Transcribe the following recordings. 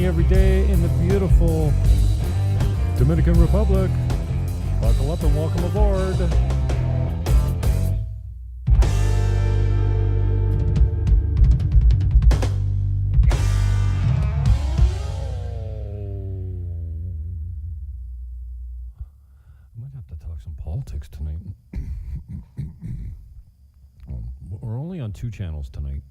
sunny every day in the beautiful Dominican Republic. Buckle up and welcome aboard. I might have to talk some politics tonight. We're only on 2 channels tonight.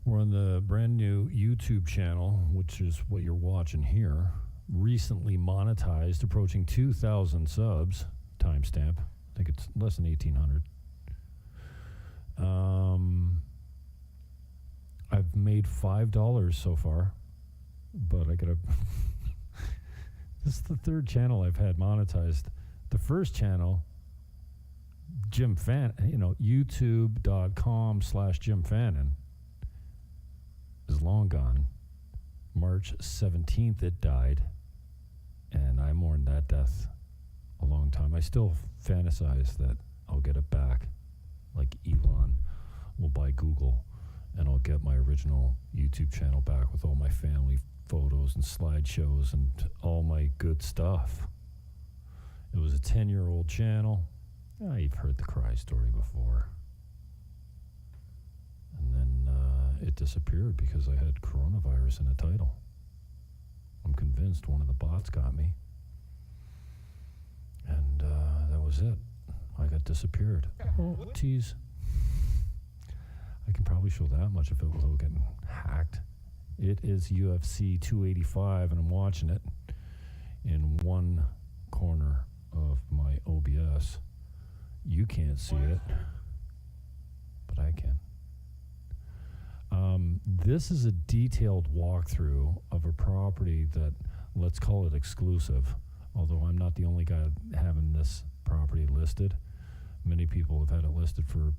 We're on the brand new YouTube channel, which is what you're watching here. Recently monetized, approaching 2,000 subs. Timestamp. I think it's less than 1,800. I've made $5 so far, but I gotta. This is the 3rd channel I've had monetized. The first channel, Jim Fan, youtube.com/Jim Fannin, is long gone. March 17th it died, and I mourned that death a long time. I still fantasize that I'll get it back, like Elon will buy Google, and I'll get my original YouTube channel back with all my family photos and slideshows and all my good stuff. It was a 10-year-old channel. You've heard the cry story before. And then it disappeared because I had coronavirus in the title. I'm convinced one of the bots got me. And that was it. I got disappeared. Oh, tease. I can probably show that much of it without getting hacked. It is UFC 285, and I'm watching it in one corner of my OBS. You can't see it, but I can. This is a detailed walkthrough of a property that, let's call it exclusive, although I'm not the only guy having this property listed. Many people have had it listed for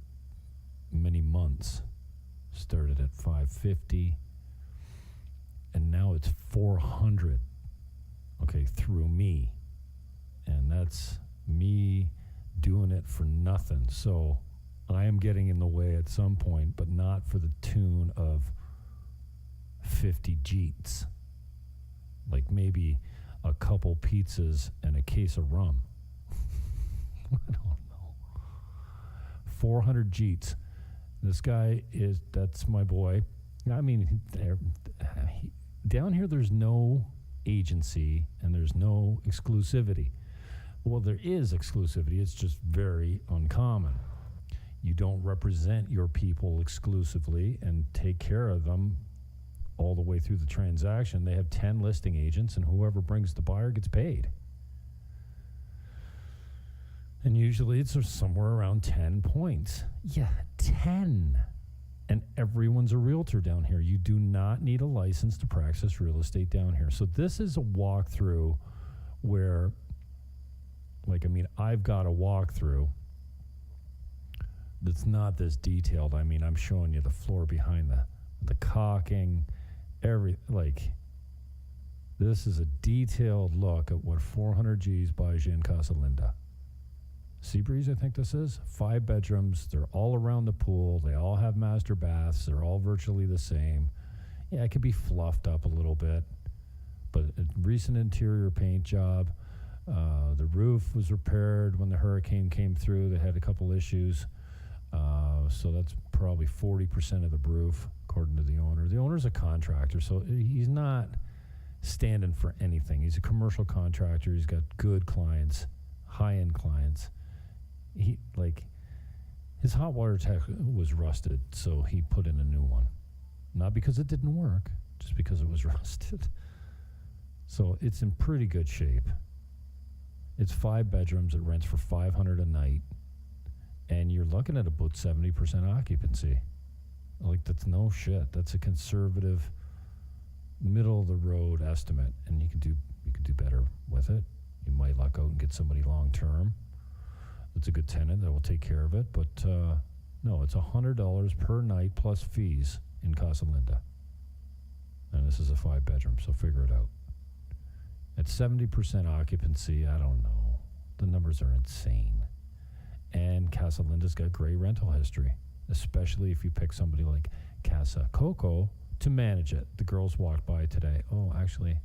many months. Started at $550, and now it's $400. Okay, through me, and that's me doing it for nothing. So I am getting in the way at some point, but not for the tune of 50 Jeets. Like maybe a couple pizzas and a case of rum. I don't know. 400 Jeets. This guy that's my boy. I mean, down here there's no agency and there's no exclusivity. Well, there is exclusivity. It's just very uncommon. You don't represent your people exclusively and take care of them all the way through the transaction. They have 10 listing agents, and whoever brings the buyer gets paid. And usually it's somewhere around 10 points. Yeah, 10. And everyone's a realtor down here. You do not need a license to practice real estate down here. So this is a walkthrough where, I've got a walkthrough that's not this detailed. I'm showing you the floor behind the caulking, this is a detailed look at what 400 G's buys you in Casa Linda. Seabreeze, I think this is. 5 bedrooms. They're all around the pool. They all have master baths. They're all virtually the same. Yeah, it could be fluffed up a little bit, but a recent interior paint job. The roof was repaired when the hurricane came through. They had a couple issues. So that's probably 40% of the roof, according to the owner. The owner's a contractor, so he's not standing for anything. He's a commercial contractor. He's got good clients, high-end clients. His hot water tank was rusted, so he put in a new one. Not because it didn't work, just because it was rusted. So it's in pretty good shape. It's 5 bedrooms. It rents for $500 a night. And you're looking at about 70% occupancy. That's no shit. That's a conservative, middle of the road estimate, and you can do better with it. You might luck out and get somebody long term. It's a good tenant that will take care of it. But no, it's $100 per night plus fees in Casa Linda. And this is a 5 bedroom, so figure it out. At 70% occupancy, I don't know. The numbers are insane. And Casa Linda's got great rental history, especially if you pick somebody like Casa Coco to manage it. The girls walked by today. Oh, actually,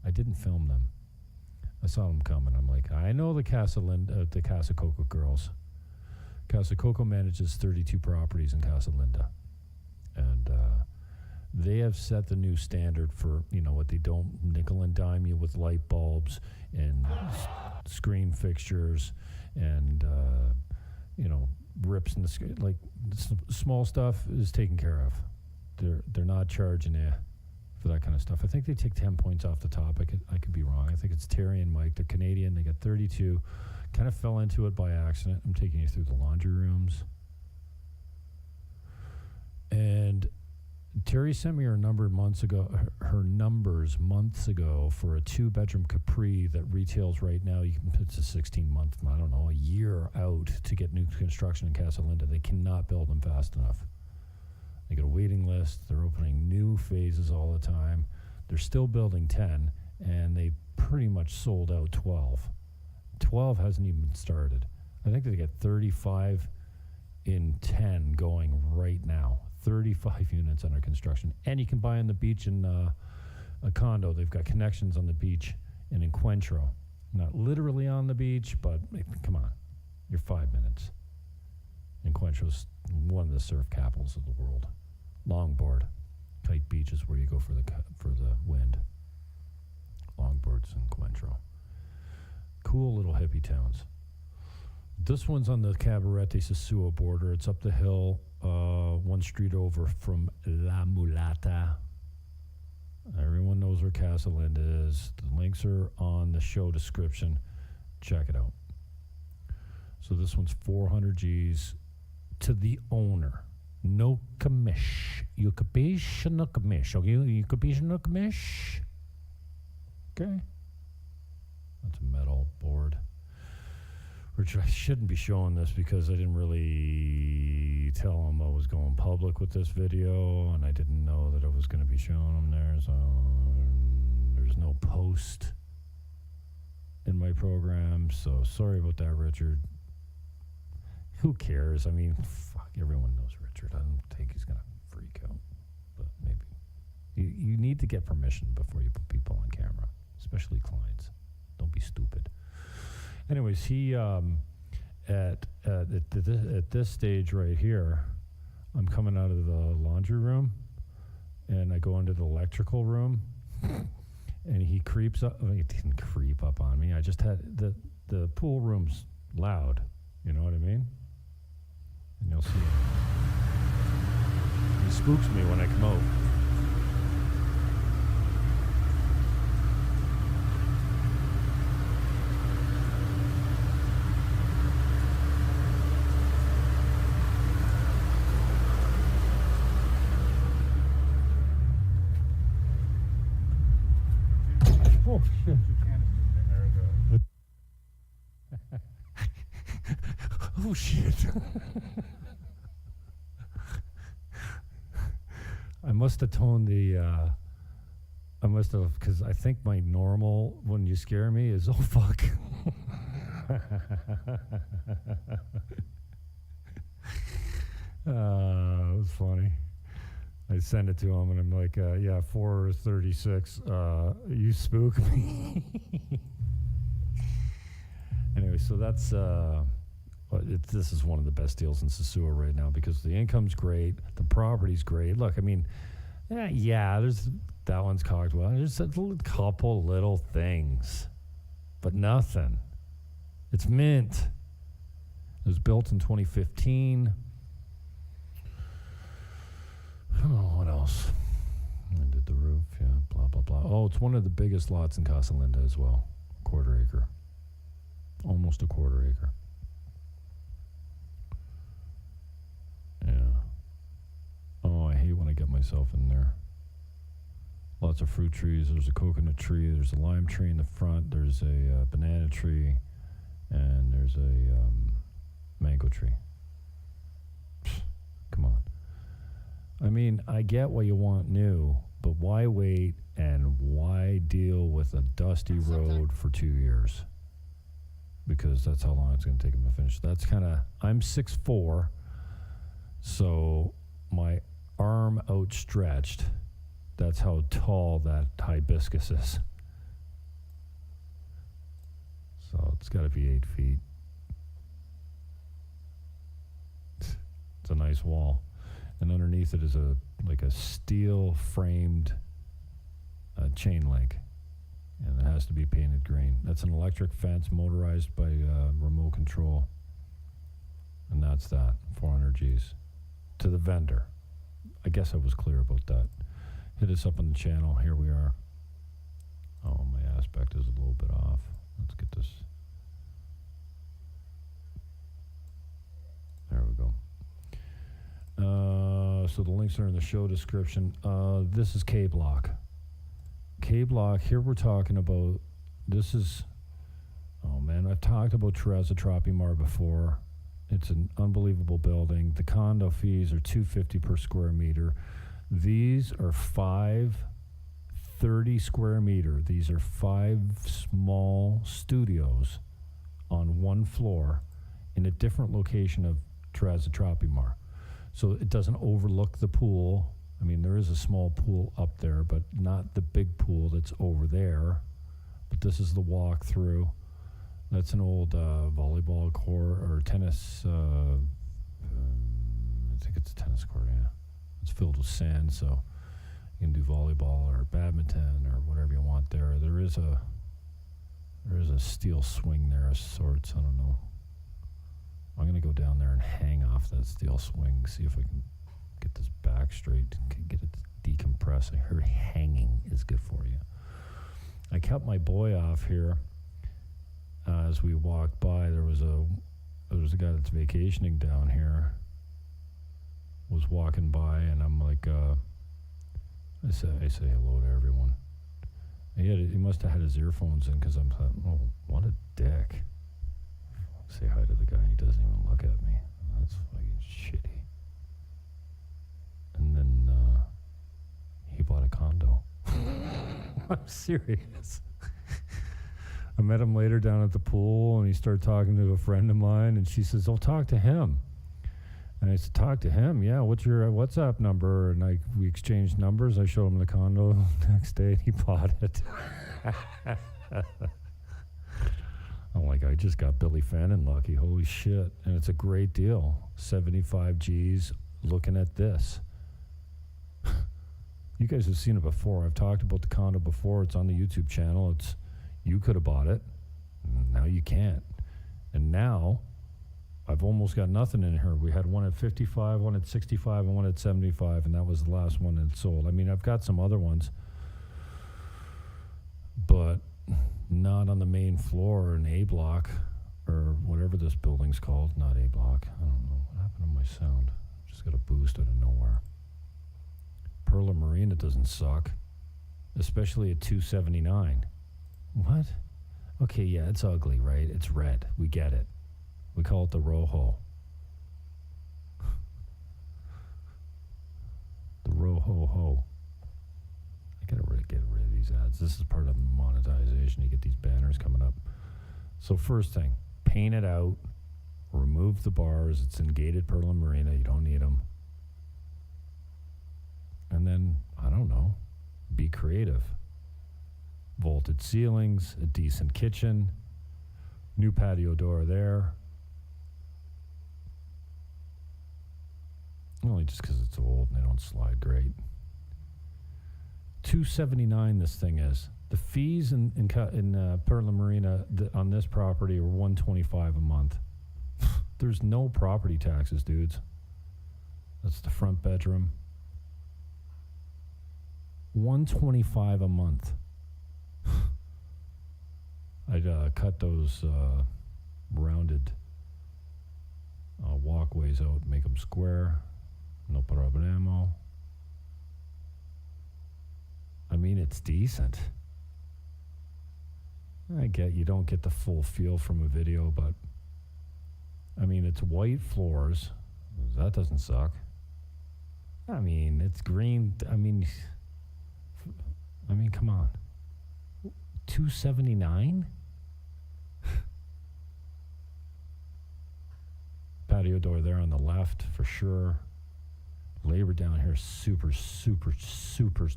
I didn't film them. I saw them coming. I'm like, I know the Casa Coco girls. Casa Coco manages 32 properties in Casa Linda. And they have set the new standard for, what they don't nickel and dime you with light bulbs and screen fixtures and, rips in the screen. Like, small stuff is taken care of. They're not charging you for that kind of stuff. I think they take 10 points off the top. I could be wrong. I think it's Terry and Mike. They're Canadian. They got 32. Kind of fell into it by accident. I'm taking you through the laundry rooms. And Terry sent me her numbers months ago for a 2-bedroom Capri that retails right now. It's a 16-month, a year out to get new construction in Casa Linda. They cannot build them fast enough. They got a waiting list. They're opening new phases all the time. They're still building 10, and they pretty much sold out 12. 12 hasn't even started. I think they got 35 in 10 going right now. 35 units under construction. And you can buy on the beach in a condo. They've got connections on the beach in Encuentro. Not literally on the beach, but come on. You're 5 minutes. Encuentro's one of the surf capitals of the world. Longboard. Kite Beach is where you go for the wind. Longboards in Encuentro. Cool little hippie towns. This one's on the Cabarete Sosúa border. It's up the hill, one street over from La Mulata. Everyone knows where Casa Linda is. The links are on the show description. Check it out. So this one's 400 G's to the owner. No commish. You capish? No commish. Okay, you capish? No commish? Okay. That's a metal board. Which I shouldn't be showing this because I didn't really tell them I was going public with this video, and I didn't know that I was going to be showing them there, so there's no post in my program, so sorry about that, Richard. Who cares? I mean, fuck, everyone knows Richard. I don't think he's going to freak out, but maybe. You need to get permission before you put people on camera, especially clients. Don't be stupid. Anyways, he at this stage right here, I'm coming out of the laundry room, and I go into the electrical room, and he creeps up. He didn't creep up on me. I just had the pool room's loud. You know what I mean? And you'll see. He spooks me when I come out. Oh, shit. Oh, shit. I must have toned because I think my normal, when you scare me, is, oh, fuck. It was funny. I send it to him, and I'm like, yeah, 436, you spook me. Anyway, so that's, this is one of the best deals in Sosúa right now because the income's great, the property's great. Look, I mean, there's that one's cocked well. There's a couple little things, but nothing. It's mint. It was built in 2015. Oh, what else? I did the roof, yeah, blah, blah, blah. Oh, it's one of the biggest lots in Casa Linda as well. Quarter acre. Almost a quarter acre. Yeah. Oh, I hate when I get myself in there. Lots of fruit trees. There's a coconut tree. There's a lime tree in the front. There's a banana tree. And there's a mango tree. Come on. I mean, I get what you want new, but why wait and why deal with a dusty road for 2 years? Because that's how long it's going to take them to finish. That's kind of, I'm 6'4", so my arm outstretched. That's how tall that hibiscus is. So it's got to be 8 feet. It's a nice wall. And underneath it is a steel framed chain link. And it has to be painted green. That's an electric fence motorized by remote control. And that's that, 400 G's. To the vendor. I guess I was clear about that. Hit us up on the channel. Here we are. Oh, my aspect is a little bit off. Let's get this. There we go. So the links are in the show description. This is K-Block. K-Block, here we're talking about, this is, oh man, I've talked about Terrazza Tropimar before. It's an unbelievable building. The condo fees are $250 per square meter. These are 30 square meter. These are 5 small studios on one floor in a different location of Terrazza Tropimar. So it doesn't overlook the pool. I mean, there is a small pool up there, but not the big pool that's over there. But this is the walk-through. That's an old volleyball court or tennis. I think it's a tennis court, yeah. It's filled with sand, so you can do volleyball or badminton or whatever you want there. There is a steel swing there of sorts. I don't know. I'm going to go down there and hang off that steel swing, see if I can get this back straight, get it decompressed. I heard hanging is good for you. I kept my boy off here as we walked by. There was a guy that's vacationing down here, was walking by, and I'm like, I say hello to everyone. He must have had his earphones in, because I'm like, oh, what a dick. Say hi to the guy, he doesn't even look at me. That's fucking shitty. And then he bought a condo. I'm serious. I met him later down at the pool, and he started talking to a friend of mine, and she says, "Oh, talk to him." And I said, "Talk to him? Yeah, what's your WhatsApp number?" And we exchanged numbers. I showed him the condo the next day, and he bought it. I'm like, I just got Billy Fannin lucky. Holy shit. And it's a great deal. 75 G's looking at this. You guys have seen it before. I've talked about the condo before. It's on the YouTube channel. You could have bought it. Now you can't. And now I've almost got nothing in here. We had one at 55, one at 65, and one at 75, and that was the last one that sold. I mean, I've got some other ones, but not on the main floor in A block, or whatever this building's called. Not A block. I don't know. What happened to my sound? Just got a boost out of nowhere. Perla Marina doesn't suck, especially at $279. What? Okay, yeah, it's ugly, right? It's red. We get it. We call it the Rojo. The Rojo-ho. I gotta get rid of these ads. This is part of monetization. You get these banners coming up. So first thing, paint it out. Remove the bars. It's in gated Perla Marina. You don't need them. And then, I don't know, be creative. Vaulted ceilings, a decent kitchen, new patio door there. Only just because it's old and they don't slide great. $279 this thing is. The fees in Perla Marina on this property are $125 a month. There's no property taxes, dudes. That's the front bedroom. $125 a month. I'd cut those rounded walkways out, make them square. No problemo. I mean, it's decent. I get you don't get the full feel from a video, but I mean, it's white floors. That doesn't suck. I mean, it's green. I mean, come on. $279? Patio door there on the left for sure. Labor down here is super, super, super,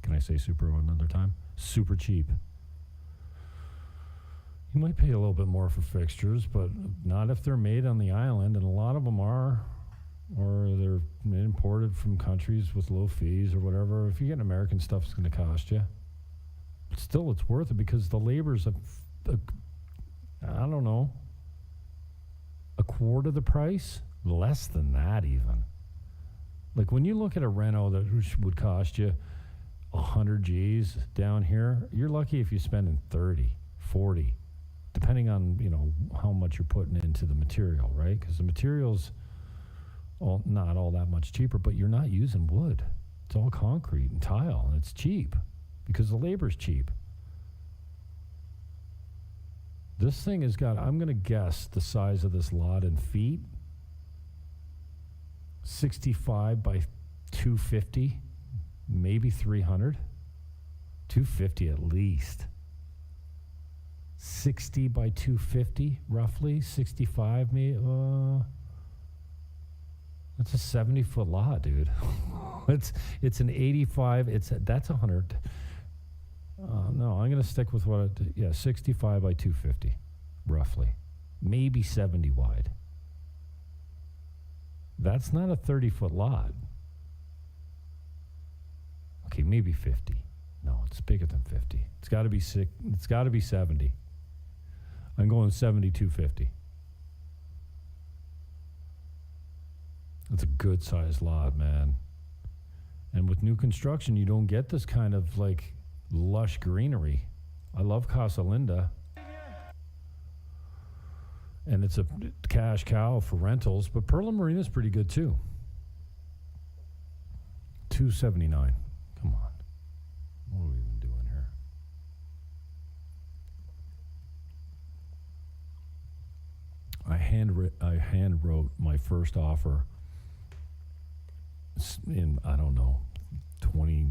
can I say super one another time? Super cheap. You might pay a little bit more for fixtures, but not if they're made on the island, and a lot of them are, or they're imported from countries with low fees or whatever. If you get American stuff, it's going to cost you. But still, it's worth it because the labor's I don't know, a quarter the price, less than that even. Like when you look at a reno that would cost you 100 G's down here, you're lucky if you spend in 30, 40, depending on, how much you're putting into the material, right? Because the material's not all that much cheaper, but you're not using wood. It's all concrete and tile, and it's cheap because the labor's cheap. This thing has got, I'm going to guess the size of this lot in feet, 65 by 250, maybe 300, 250 at least. 60 by 250, roughly, 65 maybe. That's a 70-foot lot, dude. It's an 85. That's 100. No, I'm going to stick with 65 by 250, roughly. Maybe 70 wide. That's not a 30-foot lot. Okay, maybe 50. No, it's bigger than 50. It's got to be It's got to be 70. I'm going 7250. It's a good sized lot, man. And with new construction, you don't get this kind of like lush greenery. I love Casa Linda. And it's a cash cow for rentals, but Perla Marina's pretty good too. $279. Come on. What are we even doing here? I hand wrote my first offer in, I don't know, 20